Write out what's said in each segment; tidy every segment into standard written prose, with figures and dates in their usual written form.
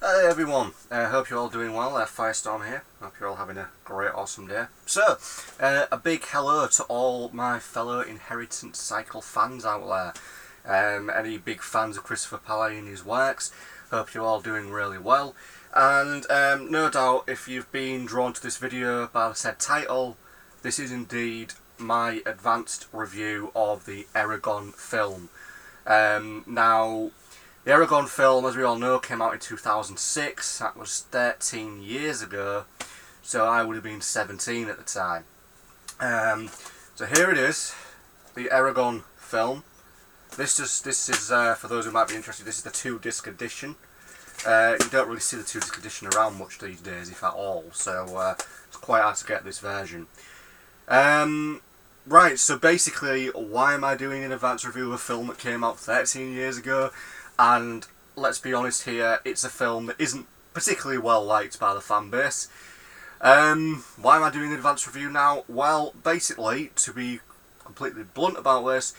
Hey everyone, hope you're all doing well. Firestorm here. Hope you're all having a great, awesome day. So, a big hello to all my fellow Inheritance Cycle fans out there. Any big fans of Christopher Pally and his works, hope you're all doing really well. And no doubt, if you've been drawn to this video by the said title, this is indeed my advanced review of the Eragon film. Now, the Eragon film, as we all know, came out in 2006. That was 13 years ago, so I would have been 17 at the time. So here it is, the Eragon film. This is for those who might be interested, this is the 2-disc edition. You don't really see the 2-disc edition around much these days, if at all, so it's quite hard to get this version. Right, so basically, why am I doing an advanced review of a film that came out 13 years ago? And let's be honest here, it's a film that isn't particularly well liked by the fan base. Why am I doing an advanced review now? Well, basically, to be completely blunt about this,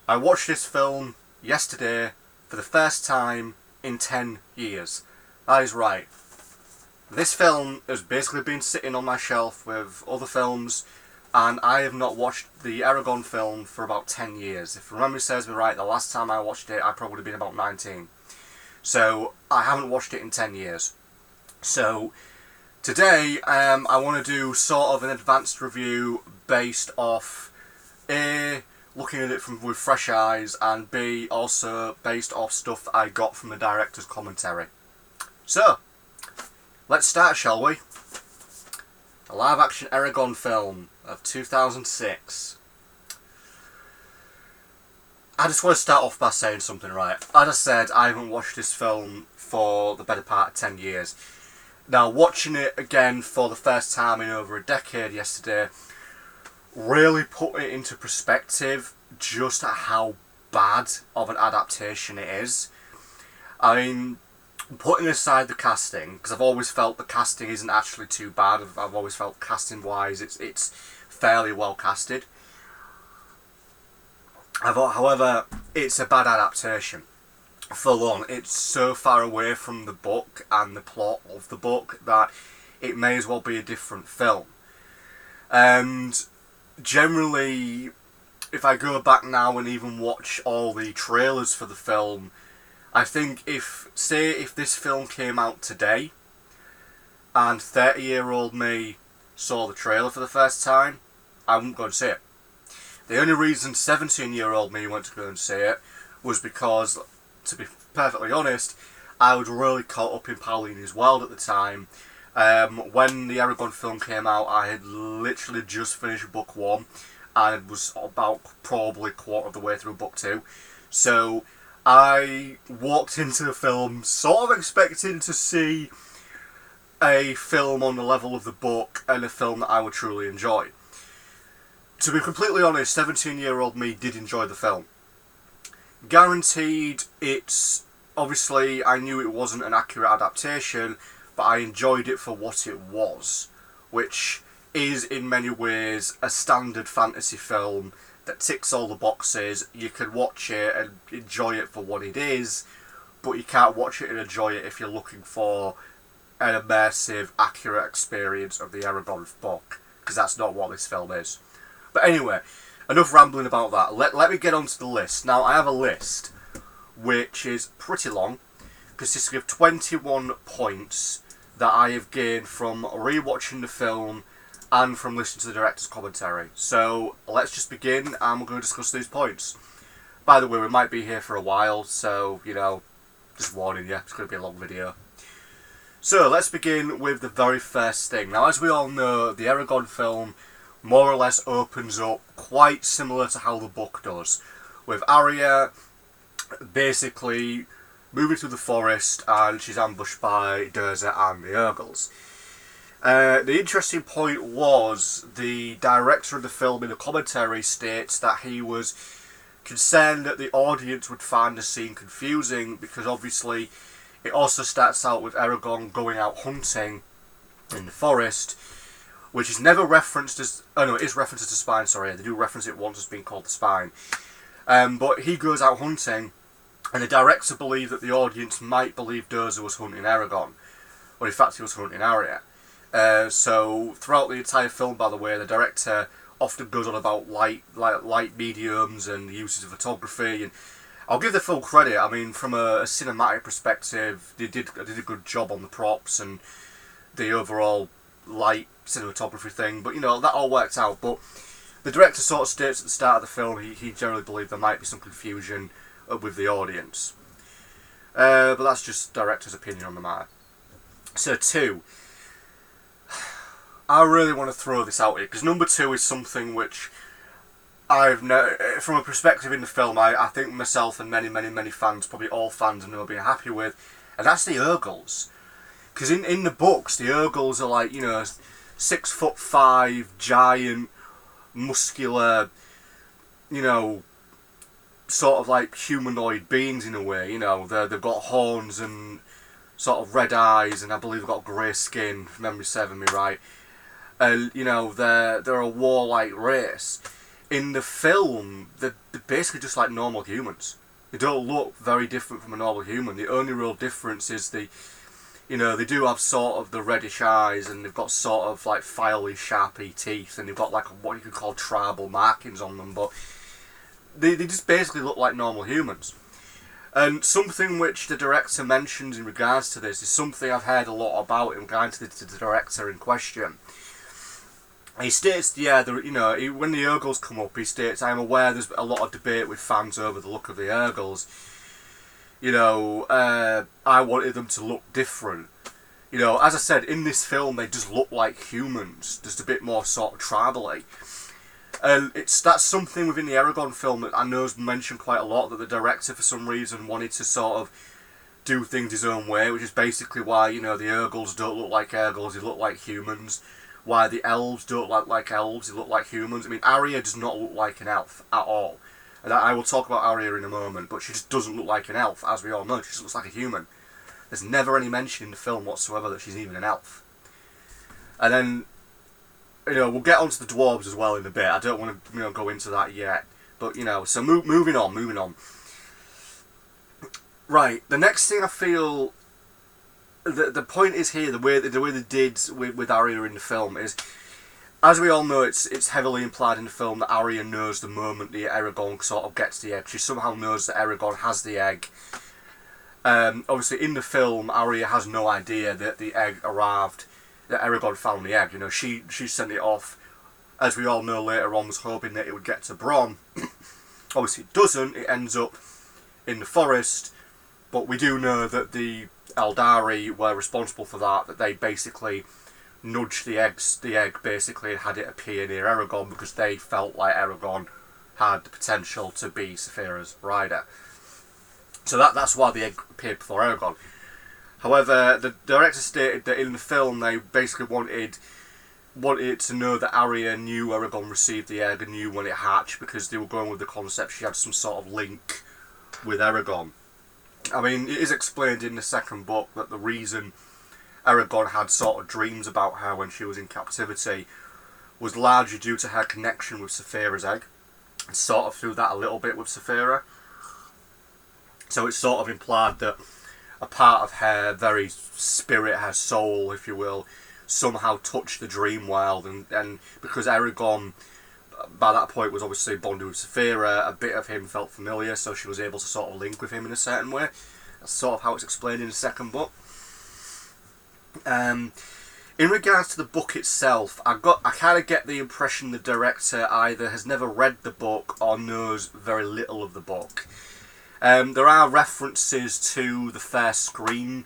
I watched this film yesterday for the first time in 10 years. That is right. This film has basically been sitting on my shelf with other films, and I have not watched the Eragon film for about 10 years. If memory serves me right, the last time I watched it, I probably would have been about 19. So, I haven't watched it in 10 years. So, today, I want to do sort of an advanced review based off A, looking at it with fresh eyes, and B, also based off stuff that I got from the director's commentary. So, let's start, shall we? A live-action Eragon film of 2006. I just want to start off by saying something, right? As I said, I haven't watched this film for the better part of 10 years. Now, watching it again for the first time in over a decade yesterday really put it into perspective just how bad of an adaptation it is. I mean, putting aside the casting, because I've always felt the casting isn't actually too bad. I've always felt casting-wise it's fairly well casted. However, it's a bad adaptation. Full on. It's so far away from the book and the plot of the book that it may as well be a different film. And generally, if I go back now and even watch all the trailers for the film, I think if this film came out today and 30-year-old me saw the trailer for the first time, I wouldn't go and see it. The only reason 17-year-old me went to go and see it was because, to be perfectly honest, I was really caught up in Paulini's world at the time. When the Eragon film came out, I had literally just finished book 1 and it was about probably a quarter of the way through book 2. So I walked into the film sort of expecting to see a film on the level of the book and a film that I would truly enjoy. To be completely honest, 17-year-old me did enjoy the film. Guaranteed, obviously, I knew it wasn't an accurate adaptation, but I enjoyed it for what it was, which is in many ways a standard fantasy film that ticks all the boxes. You can watch it and enjoy it for what it is, but you can't watch it and enjoy it if you're looking for an immersive, accurate experience of the Eragon book, because that's not what this film is. But anyway, enough rambling about that. Let me get on to the list. Now, I have a list which is pretty long, consisting of 21 points that I have gained from rewatching the film and from listening to the director's commentary. So, let's just begin, and we're going to discuss these points. By the way, we might be here for a while, so, you know, just warning you, it's going to be a long video. So, let's begin with the very first thing. Now, as we all know, the Eragon film more or less opens up quite similar to how the book does, with Arya basically moving through the forest and she's ambushed by Durza and the Urgles. The interesting point was the director of the film in the commentary states that he was concerned that the audience would find the scene confusing because obviously it also starts out with Eragon going out hunting in the forest, which is never referenced as... Oh no, it is referenced as the Spine, sorry. They do reference it once as being called the Spine. But he goes out hunting, And the director believed that the audience might believe Dozer was hunting Eragon, when in fact he was hunting Arya. So throughout the entire film, by the way, the director often goes on about light mediums and the uses of photography, and I'll give the film credit. I mean, from a cinematic perspective, they did a good job on the props and the overall light cinematography thing, but you know, that all worked out. But the director sort of states at the start of the film he generally believed there might be some confusion with the audience. But that's just director's opinion on the matter. So 2. I really want to throw this out here, because number 2 is something which from a perspective in the film, I think myself and many fans, probably all fans, have never been happy with, and that's the Urgles. Because in the books, the Urgles are like, you know, 6'5", giant, muscular, you know, sort of like humanoid beings in a way. You know, they've got horns and sort of red eyes, and I believe they've got grey skin, if memory serving me right. You know, they're a warlike race. In the film, they're basically just like normal humans. They don't look very different from a normal human. The only real difference is you know, they do have sort of the reddish eyes, and they've got sort of like filey, sharpy teeth, and they've got like what you could call tribal markings on them, but they just basically look like normal humans. And something which the director mentions in regards to this is something I've heard a lot about in regards to the director in question. He states, yeah, you know, when the Urgles come up, he states, I am aware there's a lot of debate with fans over the look of the Urgles. You know, I wanted them to look different. You know, as I said, in this film, they just look like humans, just a bit more sort of tribally. And that's something within the Eragon film that I know is mentioned quite a lot, that the director, for some reason, wanted to sort of do things his own way, which is basically why, you know, the Urgles don't look like Urgles, they look like humans. Why the elves don't look like elves, they look like humans. I mean, Arya does not look like an elf at all. And I will talk about Arya in a moment, but she just doesn't look like an elf, as we all know. She just looks like a human. There's never any mention in the film whatsoever that she's even an elf. And then, you know, we'll get onto the dwarves as well in a bit. I don't want to, you know, go into that yet. But, you know, so moving on. Right, the next thing I feel... The point is here, the way they did with Arya in the film is, as we all know, it's heavily implied in the film that Arya knows the moment the Eragon sort of gets the egg. She somehow knows that Eragon has the egg. Obviously, in the film, Arya has no idea that the egg arrived, that Eragon found the egg. You know, she sent it off, as we all know later on, was hoping that it would get to Bronn. Obviously, it doesn't. It ends up in the forest. But we do know that the Eldari were responsible for that they basically nudged the egg basically, and had it appear near Eragon because they felt like Eragon had the potential to be Saphira's rider. So that's why the egg appeared before Eragon. However, the director stated that in the film they basically wanted to know that Arya knew Eragon received the egg and knew when it hatched, because they were going with the concept she had some sort of link with Eragon. I mean, it is explained in the second book that the reason Eragon had sort of dreams about her when she was in captivity was largely due to her connection with Saphira's egg, and sort of through that a little bit with Saphira. So it's sort of implied that a part of her very spirit, her soul, if you will, somehow touched the dream world, and because Eragon by that point was obviously bonded with Saphira, a bit of him felt familiar, so she was able to sort of link with him in a certain way. That's sort of how it's explained in the second book. In regards to the book itself, I kind of get the impression the director either has never read the book or knows very little of the book. There are references to the first screenplay,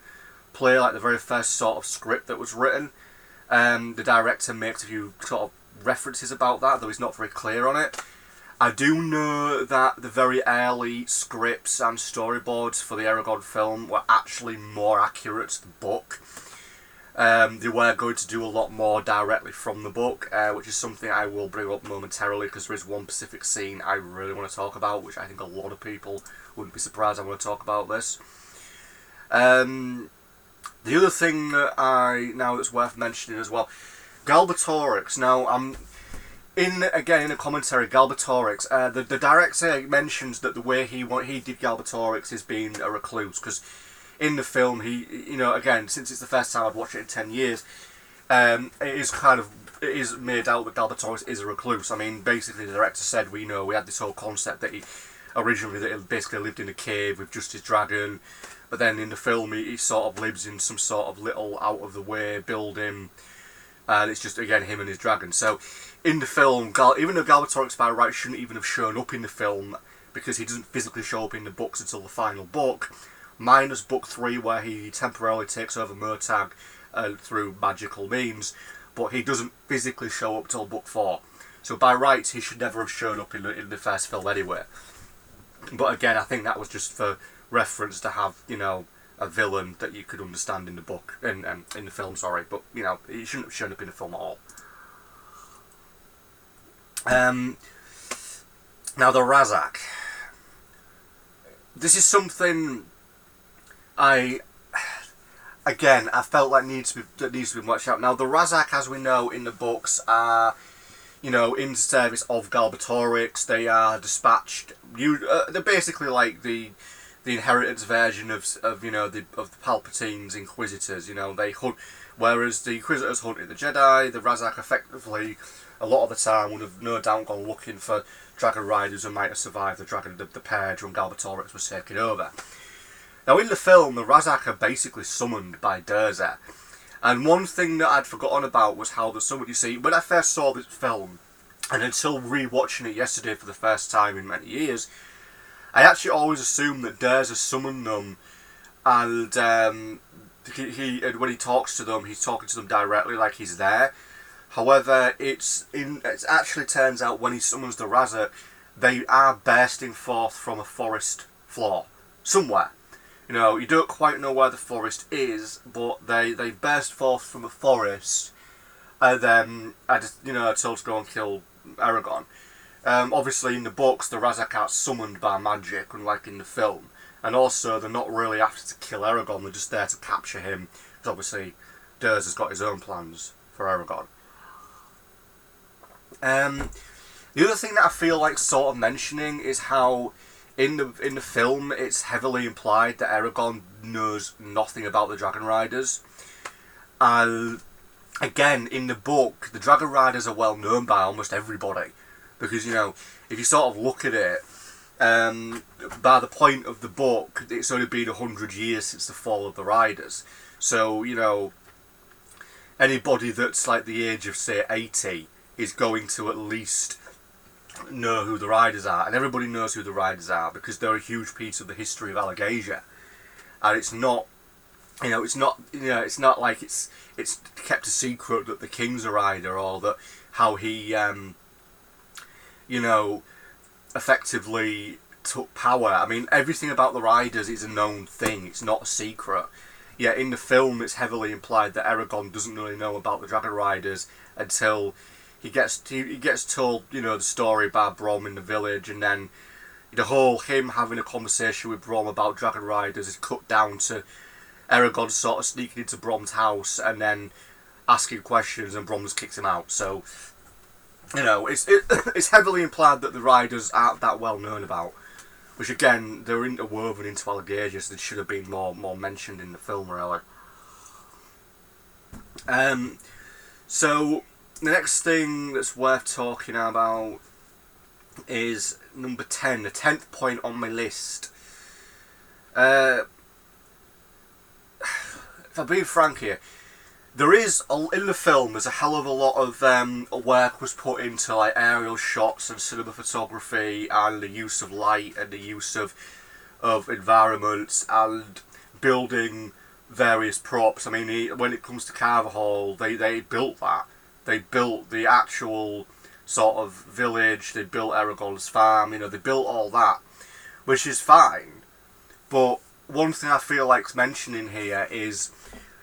like the very first sort of script that was written. The director makes a few sort of references about that, though he's not very clear on it. I do know that the very early scripts and storyboards for the Eragon film were actually more accurate to the book. They were going to do a lot more directly from the book, which is something I will bring up momentarily, because there is one specific scene I really want to talk about, which I think a lot of people wouldn't be surprised I want to talk about this. The other thing that now that's worth mentioning as well, Galbatorix. Now, in a commentary, Galbatorix, the director mentions that the way he did Galbatorix is being a recluse, because in the film again, since it's the first time I've watched it in 10 years, it is made out that Galbatorix is a recluse. I mean, basically the director said we had this whole concept that he basically lived in a cave with just his dragon, but then in the film he sort of lives in some sort of little out of the way building, and it's just again him and his dragon. So in the film, even though Galbatorix by right shouldn't even have shown up in the film, because he doesn't physically show up in the books until the final book, minus book 3 where he temporarily takes over Murtagh through magical means, but he doesn't physically show up till book 4. So by rights he should never have shown up in the first film anyway. But again, I think that was just for reference to have, a villain that you could understand in the book, in the film, sorry. But, he shouldn't have shown up in the film at all. Now the Razak. This is something I felt like needs to be watched out. Now the Razak, as we know in the books, are in service of Galbatorix. They are dispatched. They're basically like the inheritance version of the Palpatine's Inquisitors. They hunt, whereas the Inquisitors hunted the Jedi. The Razak effectively, a lot of the time, would have no doubt gone looking for dragon riders who might have survived the purge when Galbatorix was taken over. Now in the film, the Razak are basically summoned by Durza. And one thing that I'd forgotten about was how the summon. You see, when I first saw this film, and until re-watching it yesterday for the first time in many years, I actually always assumed that Durza summoned them, and and when he talks to them, he's talking to them directly, like he's there. However, it actually turns out when he summons the Razak, they are bursting forth from a forest floor somewhere. You don't quite know where the forest is, but they burst forth from a forest, and then told to go and kill Eragon. Obviously, in the books, the Razak are summoned by magic, unlike in the film, and also they're not really after to kill Eragon; they're just there to capture him. Because obviously, Durza's got his own plans for Eragon. The other thing that I feel like sort of mentioning is how in the film it's heavily implied that Eragon knows nothing about the Dragon Riders. And again, in the book, the Dragon Riders are well known by almost everybody. Because, if you sort of look at it, by the point of the book, it's only been 100 years since the fall of the Riders. So, anybody that's like the age of, say, 80 is going to at least know who the Riders are, and everybody knows who the Riders are because they're a huge piece of the history of Alagasia, and it's not like it's kept a secret that the King's a Rider, or that how he effectively took power. I mean, everything about the Riders is a known thing. It's not a secret. Yet in the film, it's heavily implied that Eragon doesn't really know about the Dragon Riders until he gets told, the story by Brom in the village, and then the whole him having a conversation with Brom about Dragon Riders is cut down to Eragon sort of sneaking into Brom's house and then asking questions, and Brom just kicks him out. So, it's heavily implied that the Riders aren't that well known about, which again, they're interwoven into Alagasia, so they should have been more mentioned in the film, really. So the next thing that's worth talking about is number 10, the 10th point on my list. If I'm being frank here, there is, in the film, there's a hell of a lot of work was put into like aerial shots and cinema photography and the use of light and the use of environments and building various props. I mean, when it comes to Carver they built that. They built the actual sort of village, they built Eragon's farm, they built all that, which is fine. But one thing I feel like mentioning here is,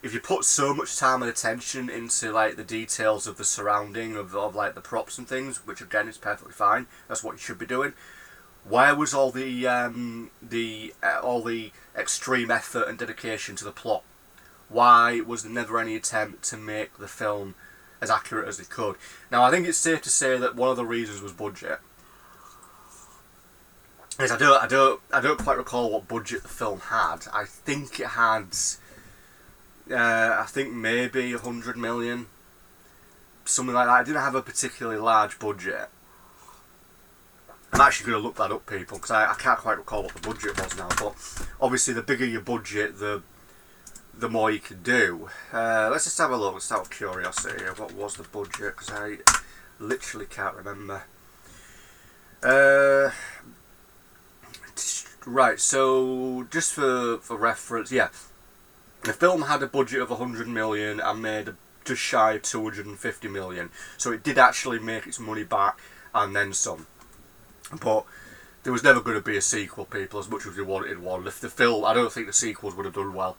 if you put so much time and attention into like the details of the surrounding of like the props and things, which again is perfectly fine, that's what you should be doing, where was all the extreme effort and dedication to the plot? Why was there never any attempt to make the film as accurate as they could. Now, I think it's safe to say that one of the reasons was budget. Is I don't quite recall what budget the film had. I think it had, I think maybe 100 million, something like that. It didn't have a particularly large budget. I'm actually going to look that up, people, because I can't quite recall what the budget was now. But obviously, the bigger your budget, the more you can do. Let's just have a look. Just out of curiosity, what was the budget? Because I literally can't remember. Right, so just for reference, yeah, the film had a budget of 100 million and made just shy of 250 million. So it did actually make its money back and then some. But there was never going to be a sequel, people, as much as we wanted one. If the film, I don't think the sequels would have done well.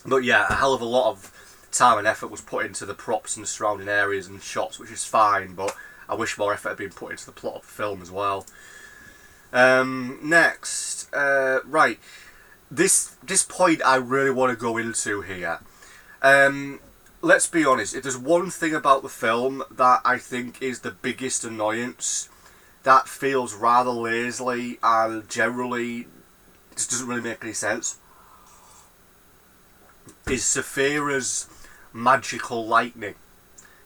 But yeah, a hell of a lot of time and effort was put into the props and the surrounding areas and shots, which is fine, but I wish more effort had been put into the plot of the film as well. Next, right, this point I really want to go into here. Let's be honest, if there's one thing about the film that I think is the biggest annoyance, that feels rather lazily and generally just doesn't really make any sense, is Saphira's magical lightning.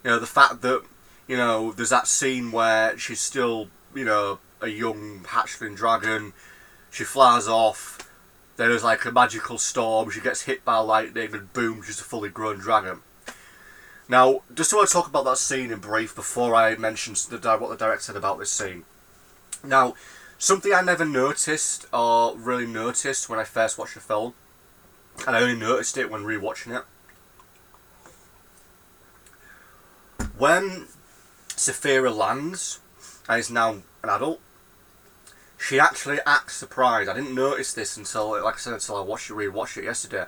You know, the fact that, you know, there's that scene where she's still, you know, a young hatchling dragon, she flies off, then there's like a magical storm, she gets hit by lightning and boom, she's a fully grown dragon. Now, just want to talk about that scene in brief before I mention what the director said about this scene. Now, something I never noticed or really noticed when I first watched the film, and I only noticed it when rewatching it. When Saphira lands and is now an adult, she actually acts surprised. I didn't notice this until, like I said, until I rewatched it yesterday.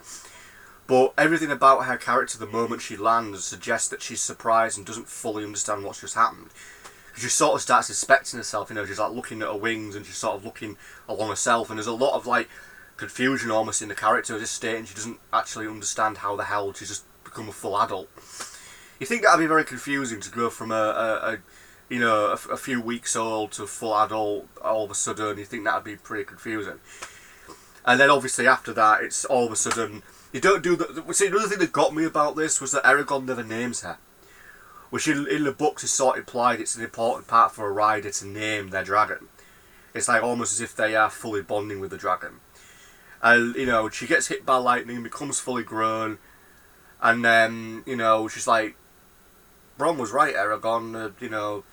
But everything about her character the moment she lands suggests that she's surprised and doesn't fully understand what's just happened. She sort of starts suspecting herself, you know, she's like looking at her wings and she's sort of looking along herself, and there's a lot of like confusion almost in the character, just stating she doesn't actually understand how the hell she's just become a full adult. You think that'd be very confusing to go from a few weeks old to full adult all of a sudden. You think that'd be pretty confusing. And then obviously after that, it's all of a sudden, you don't do the... See, another thing that got me about this was that Eragon never names her. Which in the books is sort of implied it's an important part for a rider to name their dragon. It's like almost as if they are fully bonding with the dragon. And, you know, she gets hit by lightning, becomes fully grown, and then, you know, she's like, Bron was right, Eragon, you know,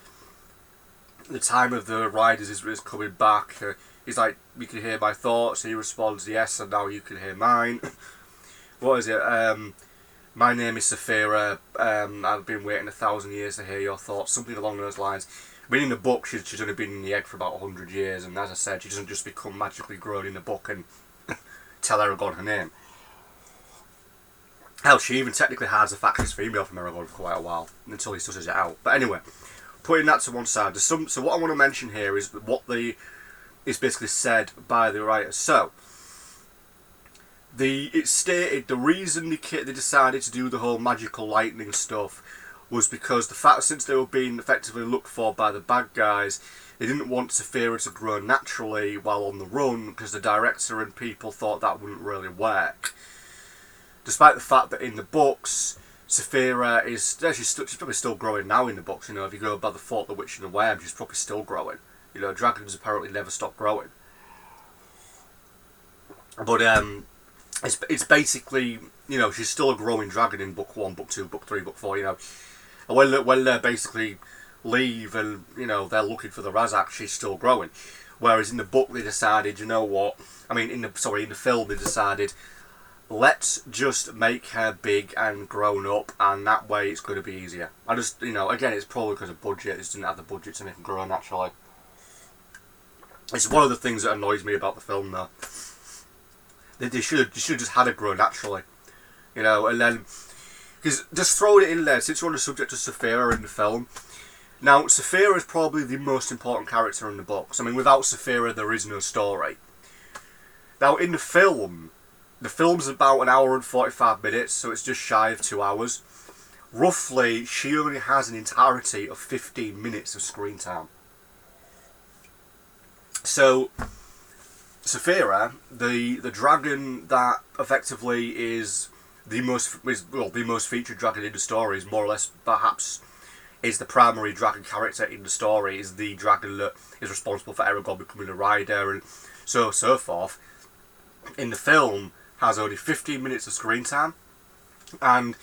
the time of the riders is coming back. He's like, you can hear my thoughts. He responds, yes, and now you can hear mine. What is it? My name is Saphira. I've been waiting 1,000 years to hear your thoughts. Something along those lines. I mean, in the book, she's only been in the egg for about 100 years, and as I said, she doesn't just become magically grown in the book and tell Eragon her name. Hell, she even technically has a factious female from Eragon for quite a while, until he susses it out. But anyway, putting that to one side, so what I want to mention here is what is basically said by the writer. So, it's stated the reason they decided to do the whole magical lightning stuff was because the fact since they were being effectively looked for by the bad guys, they didn't want Saphira to grow naturally while on the run, because the director and people thought that wouldn't really work. Despite the fact that in the books, Saphira she's probably still growing now in the books. You know, if you go by the Fort, the Witch and the Worm, she's probably still growing. You know, dragons apparently never stop growing. But it's basically, you know, she's still a growing dragon in book 1, book 2, book 3, book 4. You know, and when they basically leave and, you know, they're looking for the Razak, she's still growing. Whereas in the book they decided, you know what? I mean, in the film they decided, let's just make her big and grown up, and that way it's going to be easier. I just, you know, again, it's probably because of budget. They just didn't have the budget to make her grow naturally. It's one of the things that annoys me about the film, though. They should have just had her grow naturally, you know, and then, because just throwing it in there, since we're on the subject of Saphira in the film. Now, Saphira is probably the most important character in the books. I mean, without Saphira, there is no story. Now, in the film's about 1 hour and 45 minutes, so it's just shy of 2 hours. roughly she only has an entirety of 15 minutes of screen time. So Saphira, the dragon that effectively is the most featured dragon in the story, is more or less perhaps is the primary dragon character in the story, is the dragon that is responsible for Eragon becoming a rider and so forth. In the film, has only 15 minutes of screen time, and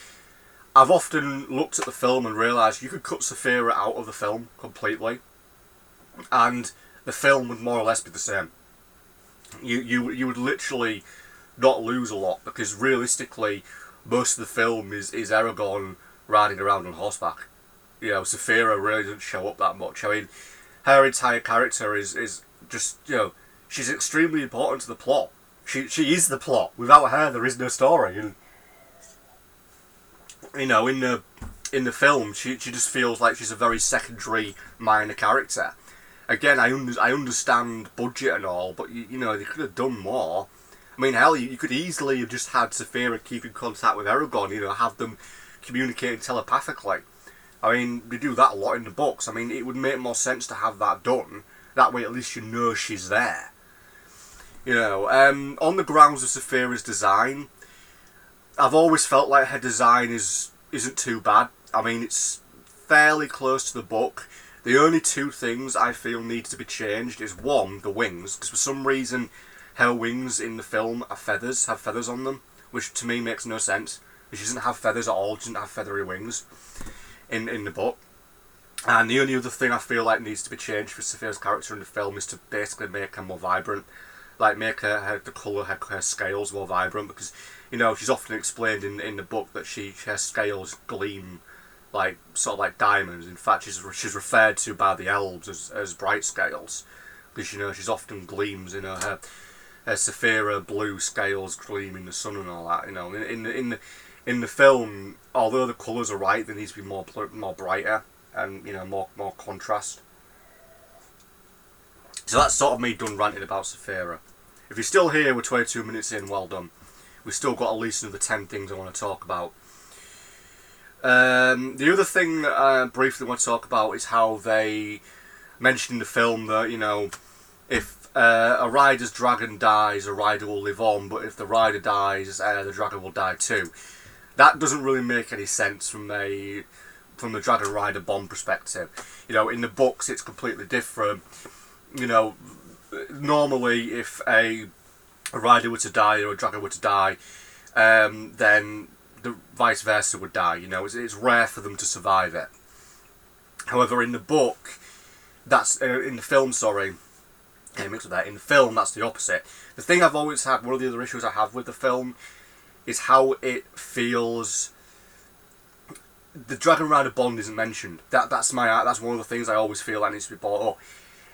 I've often looked at the film and realised you could cut Saphira out of the film completely, and the film would more or less be the same. You would literally not lose a lot, because realistically, most of the film is Eragon riding around on horseback. You know, Saphira really doesn't show up that much. I mean, her entire character is just, you know, she's extremely important to the plot. She is the plot. Without her, there is no story. And you know, in the film, she just feels like she's a very secondary, minor character. Again, I understand budget and all, but you know, they could have done more. I mean, hell, you could easily have just had Saphira keep in contact with Eragon. You know, have them communicating telepathically. I mean, they do that a lot in the books. I mean, it would make more sense to have that done. That way, at least you know she's there. You know, on the grounds of Saphira's design, I've always felt like her design isn't too bad. I mean, it's fairly close to the book. The only two things I feel need to be changed is, one, the wings, because for some reason her wings in the film have feathers on them, which to me makes no sense. She doesn't have feathers at all. She doesn't have feathery wings in the book. And the only other thing I feel like needs to be changed for Saphira's character in the film is to basically make her more vibrant. Like, make the colour, her scales more vibrant, because, you know, she's often explained in the book that her scales gleam like, sort of like diamonds. In fact, she's referred to by the elves as bright scales, because, you know, she's often gleams, you know, her Saphira blue scales gleam in the sun and all that, you know. In the film, although the colours are right, there needs to be more brighter and, you know, more contrast. So that's sort of me done ranting about Saphira. If you're still here, we're 22 minutes in, well done. We've still got at least another 10 things I want to talk about. The other thing I briefly want to talk about is how they mentioned in the film that, you know, if a rider's dragon dies, a rider will live on, but if the rider dies, the dragon will die too. That doesn't really make any sense from the Dragon Rider Bond perspective. You know, in the books it's completely different. You know, normally if a rider were to die or a dragon were to die, then the vice versa would die. You know, it's rare for them to survive it. However, in the book, that's in the film. Sorry, mixed with that. In the film, that's the opposite. The thing I've always had, one of the other issues I have with the film, is how it feels. The Dragon Rider Bond isn't mentioned. That's one of the things I always feel that needs to be brought up.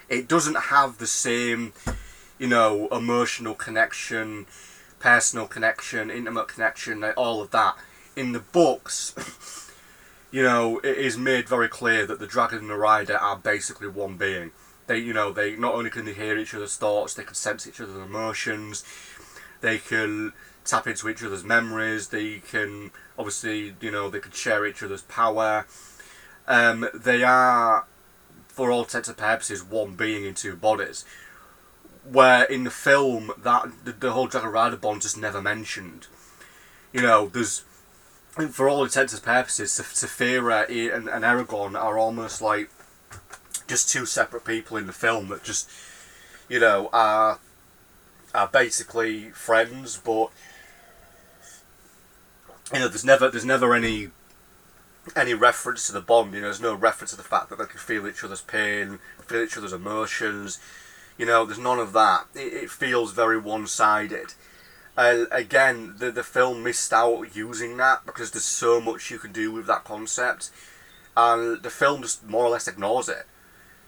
It doesn't have the same, you know, emotional connection, personal connection, intimate connection, all of that. In the books, you know, it is made very clear that the dragon and the rider are basically one being. They not only can they hear each other's thoughts, they can sense each other's emotions, they can tap into each other's memories, they can, obviously, you know, they can share each other's power. They are, for all intents and purposes, one being in two bodies. Where in the film, that the whole Dragon Rider Bond just never mentioned. You know, there's, for all intents and purposes, Saphira and Eragon are almost like just two separate people in the film that just, you know, are basically friends, but, you know, there's never any reference to the bond. You know, there's no reference to the fact that they can feel each other's pain, feel each other's emotions. You know, there's none of that. It feels very one-sided. Again, the film missed out using that, because there's so much you can do with that concept, and the film just more or less ignores it.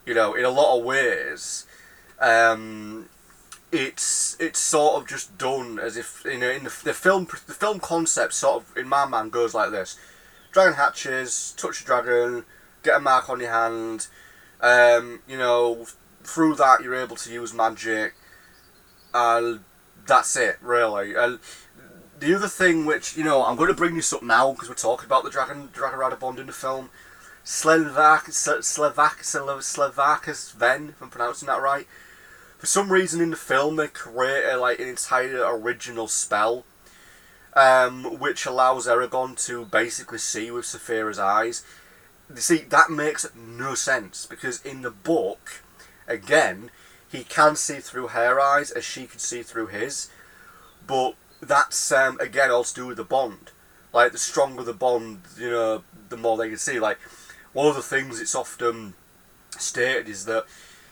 You know, in a lot of ways, it's sort of just done as if, you know, in the film concept sort of, in my mind, goes like this: dragon hatches, touch the dragon, get a mark on your hand, you know, through that you're able to use magic, and that's it, really. And the other thing which, you know, I'm going to bring this up now because we're talking about the Dragon Rider Bond in the film. Slevakis Ven, if I'm pronouncing that right. For some reason in the film they create an entire original spell, which allows Eragon to basically see with Saphira's eyes. You see, that makes no sense, because in the book, again, he can see through her eyes as she can see through his, but that's, again, all to do with the bond. Like, the stronger the bond, you know, the more they can see. Like, one of the things it's often stated is that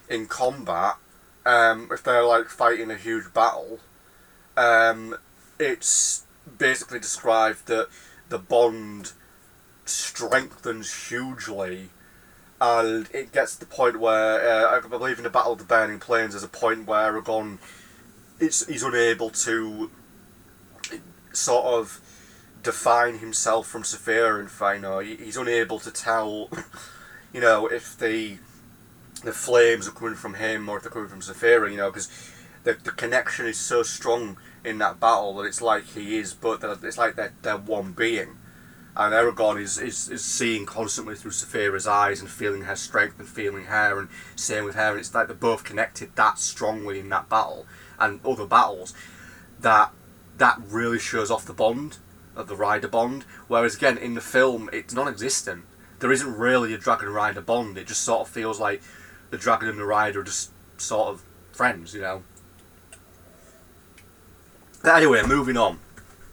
in combat, if they're like fighting a huge battle, it's basically described that the bond strengthens hugely, and it gets to the point where I believe in the Battle of the Burning Plains there's a point where Eragon he's unable to sort of define himself from Saphira, and you know, he's unable to tell, you know, if the flames are coming from him or if they're coming from Saphira, you know, because the connection is so strong in that battle that it's like he is, but it's like they're one being. And Eragon is seeing constantly through Saphira's eyes and feeling her strength and feeling her, and same with her, and it's like they're both connected that strongly in that battle and other battles that really shows off the bond of the Rider Bond. Whereas again in the film it's non-existent. There isn't really a Dragon Rider Bond. It just sort of feels like the Dragon and the Rider are just sort of friends, you know. But anyway, moving on.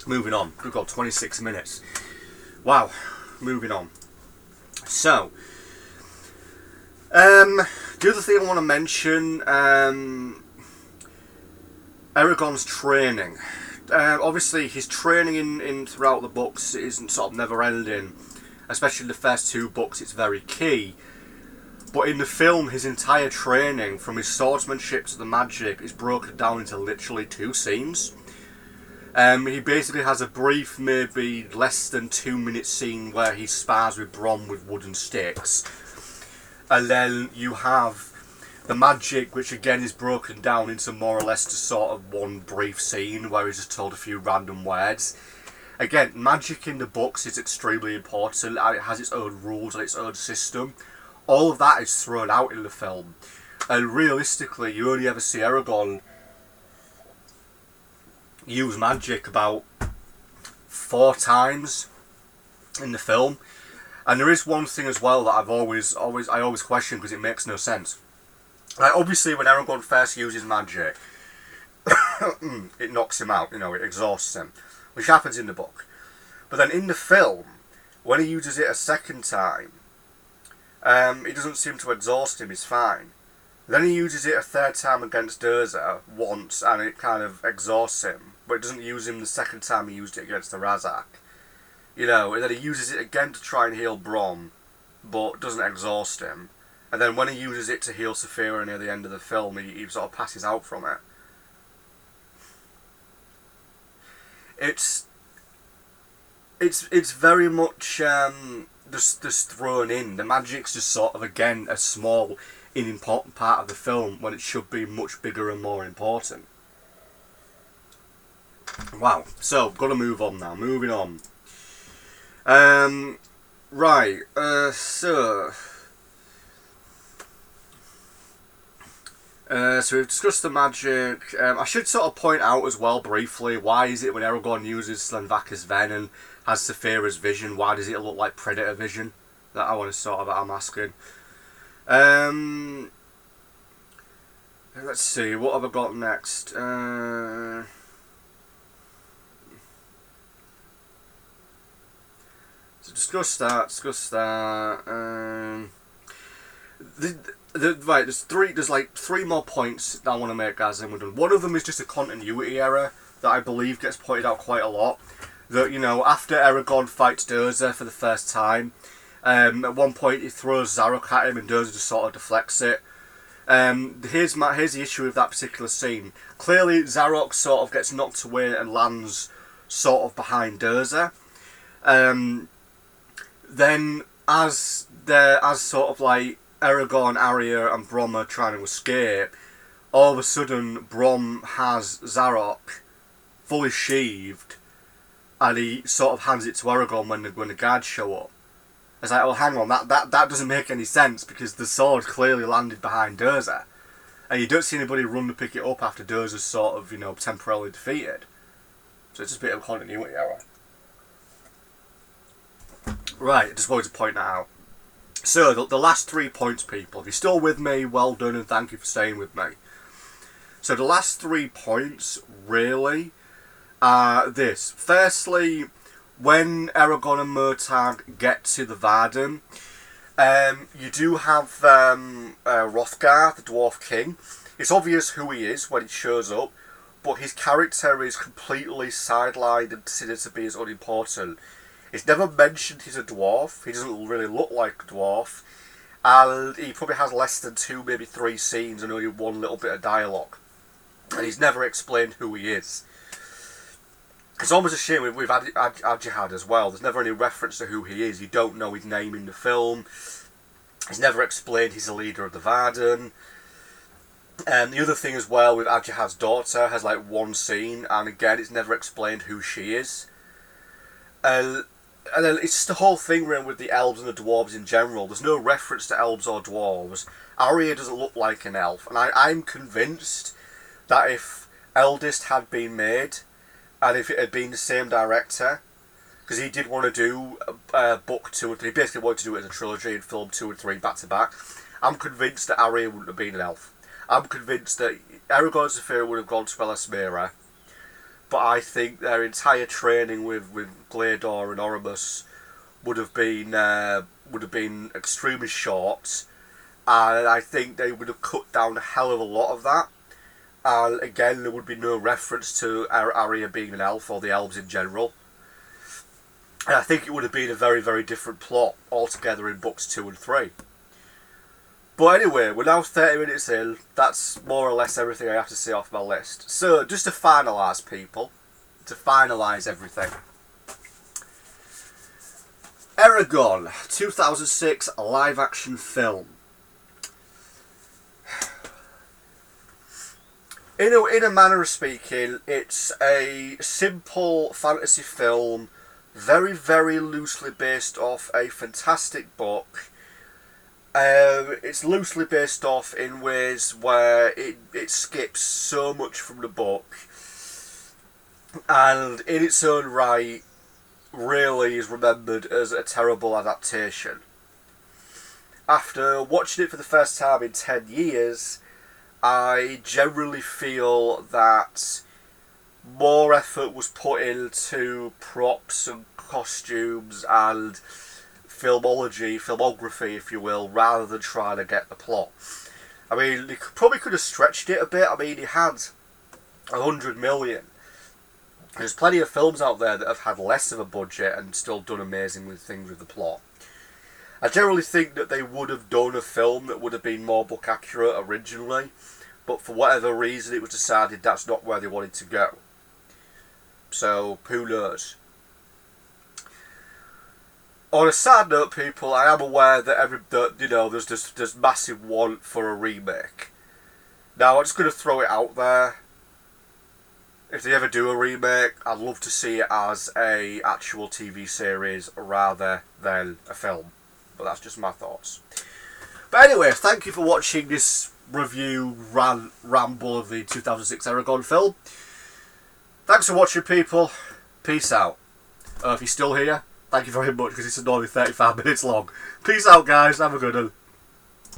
Good God, 26 minutes. Wow, moving on. So, the other thing I want to mention, Eragon's training. Obviously, his training in throughout the books isn't sort of never ending. Especially in the first two books, it's very key. But in the film, his entire training, from his swordsmanship to the magic, is broken down into literally 2 scenes. He basically has a brief, maybe less than 2-minute scene where he spars with Brom with wooden sticks. And then you have the magic, which again is broken down into more or less just sort of one brief scene where he's just told a few random words. Again, magic in the books is extremely important, and it has its own rules and its own system. All of that is thrown out in the film. And realistically, you only ever see Eragon use magic about 4 times in the film. And there is one thing as well that I always question because it makes no sense. Like, obviously when Eragon first uses magic, it knocks him out, you know, it exhausts him, which happens in the book. But then in the film, when he uses it a second time, it doesn't seem to exhaust him, he's fine. Then he uses it a third time against Durza once, and it kind of exhausts him. But it doesn't use him the second time he used it against the Razak. You know, and then he uses it again to try and heal Brom, but doesn't exhaust him. And then when he uses it to heal Saphira near the end of the film, he sort of passes out from it. It's very much just thrown in. The magic's just sort of, again, a small, unimportant part of the film when it should be much bigger and more important. Wow, so, gotta move on now. Moving on. Right, so we've discussed the magic. I should sort of point out as well briefly, why is it when Eragon uses Slevakis Ven and has Saphira's vision, why does it look like Predator vision? That I want to sort of, I'm asking. Let's see, what have I got next? So discuss that. Right, there's like 3 more points that I want to make, guys, and we're done. One of them is just a continuity error that I believe gets pointed out quite a lot. That, you know, after Eragon fights Durza for the first time, at one point he throws Zarok at him and Durza just sort of deflects it. Here's the issue with that particular scene. Clearly Zarok sort of gets knocked away and lands sort of behind Durza. Then as sort of like Eragon, Arya and Brom are trying to escape, all of a sudden Brom has Zarok fully sheathed and he sort of hands it to Eragon when the guards show up. It's like, oh, hang on, that doesn't make any sense, because the sword clearly landed behind Durza. And you don't see anybody run to pick it up after Durza's sort of, you know, temporarily defeated. So it's just a bit of a continuity error. Right, I just wanted to point that out. So, the last 3 points, people. If you're still with me, well done, and thank you for staying with me. So the last 3 points, really, are this. Firstly, when Eragon and Murtagh get to the Varden, you do have Hrothgar, the Dwarf King. It's obvious who he is when he shows up, but his character is completely sidelined and considered to be as unimportant. It's never mentioned he's a dwarf. He doesn't really look like a dwarf. And he probably has less than 2, maybe 3 scenes and only 1 little bit of dialogue. And he's never explained who he is. It's almost a shame we've had Ajihad as well. There's never any reference to who he is. You don't know his name in the film. He's never explained he's the leader of the Varden. And the other thing as well with Ajihad's daughter has like 1 scene, and again it's never explained who she is. And then it's just the whole thing around with the elves and the dwarves in general. There's no reference to elves or dwarves. Arya doesn't look like an elf, and I'm convinced that if Eldest had been made, and if it had been the same director, because he did want to do book 2 and 3, he basically wanted to do it as a trilogy and film 2 and 3 back to back, I'm convinced that Arya wouldn't have been an elf. I'm convinced that Eragon and Saphira would have gone to Elismera, but I think their entire training with Glador and Oramus would have been extremely short, and I think they would have cut down a hell of a lot of that. And again, there would be no reference to Arya being an elf or the elves in general. And I think it would have been a very, very different plot altogether in books 2 and 3. But anyway, we're now 30 minutes in. That's more or less everything I have to say off my list. So, just to finalise, people. To finalise everything. Eragon, 2006 live-action film. In a manner of speaking, it's a simple fantasy film, very, very loosely based off a fantastic book. It's loosely based off in ways where it skips so much from the book, and in its own right really is remembered as a terrible adaptation. After watching it for the first time in 10 years, I generally feel that more effort was put into props and costumes and filmography, if you will, rather than trying to get the plot. I mean, they probably could have stretched it a bit. I mean, he had 100 million. There's plenty of films out there that have had less of a budget and still done amazing with things with the plot. I generally think that they would have done a film that would have been more book accurate originally, but for whatever reason it was decided that's not where they wanted to go. So, who knows? On a sad note, people, I am aware that there's massive want for a remake. Now, I'm just going to throw it out there. If they ever do a remake, I'd love to see it as a actual TV series rather than a film. But that's just my thoughts. But anyway, thank you for watching this review ramble of the 2006 Eragon film. Thanks for watching, people. Peace out. If you're still here, thank you very much, because it's normally 35 minutes long. Peace out, guys. Have a good one.